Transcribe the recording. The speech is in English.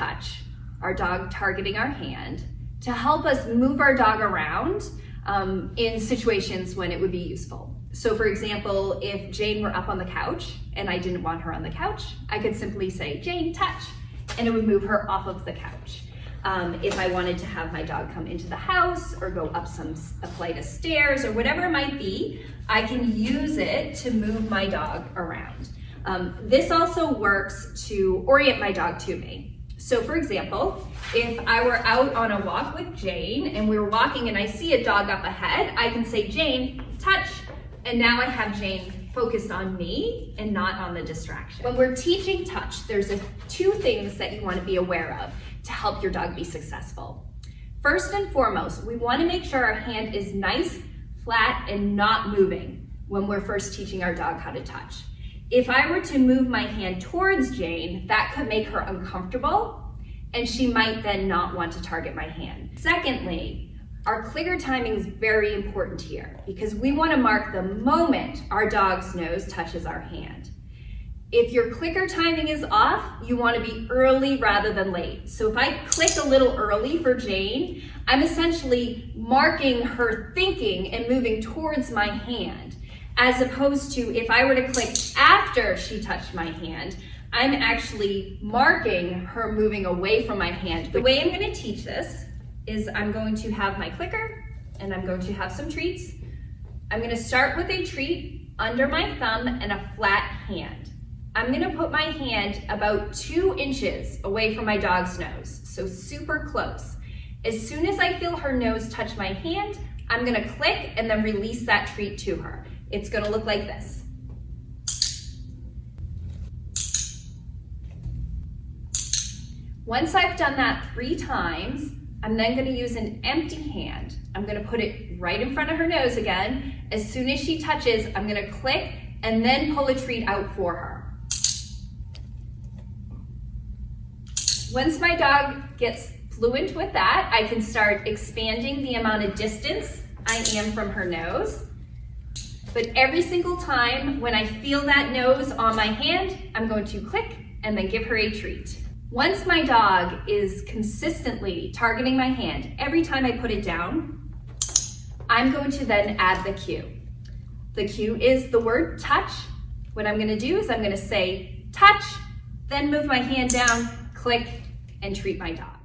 touch, our dog targeting our hand, to help us move our dog around in situations when it would be useful. So for example, if Jane were up on the couch and I didn't want her on the couch, I could simply say, Jane, touch, and it would move her off of the couch. If I wanted to have my dog come into the house or go up a flight of stairs or whatever it might be, I can use it to move my dog around. This also works to orient my dog to me. So for example, if I were out on a walk with Jane and we were walking and I see a dog up ahead, I can say, Jane, touch, and now I have Jane focused on me and not on the distraction. When we're teaching touch, there's two things that you want to be aware of to help your dog be successful. First and foremost, we want to make sure our hand is nice, flat, and not moving when we're first teaching our dog how to touch. If I were to move my hand towards Jane, that could make her uncomfortable, and she might then not want to target my hand. Secondly, our clicker timing is very important here because we want to mark the moment our dog's nose touches our hand. If your clicker timing is off, you want to be early rather than late. So if I click a little early for Jane, I'm essentially marking her thinking and moving towards my hand, as opposed to if I were to click after she touched my hand, I'm actually marking her moving away from my hand. The way I'm going to teach this is I'm going to have my clicker and I'm going to have some treats. I'm going to start with a treat under my thumb and a flat hand. I'm going to put my hand about 2 inches away from my dog's nose, so super close. As soon as I feel her nose touch my hand, I'm going to click and then release that treat to her. It's going to look like this. Once I've done that 3 times, I'm then going to use an empty hand. I'm going to put it right in front of her nose again. As soon as she touches, I'm going to click and then pull a treat out for her. Once my dog gets fluent with that, I can start expanding the amount of distance I am from her nose. But every single time when I feel that nose on my hand, I'm going to click and then give her a treat. Once my dog is consistently targeting my hand every time I put it down, I'm going to then add the cue. The cue is the word touch. What I'm going to do is I'm going to say touch, then move my hand down, click, and treat my dog.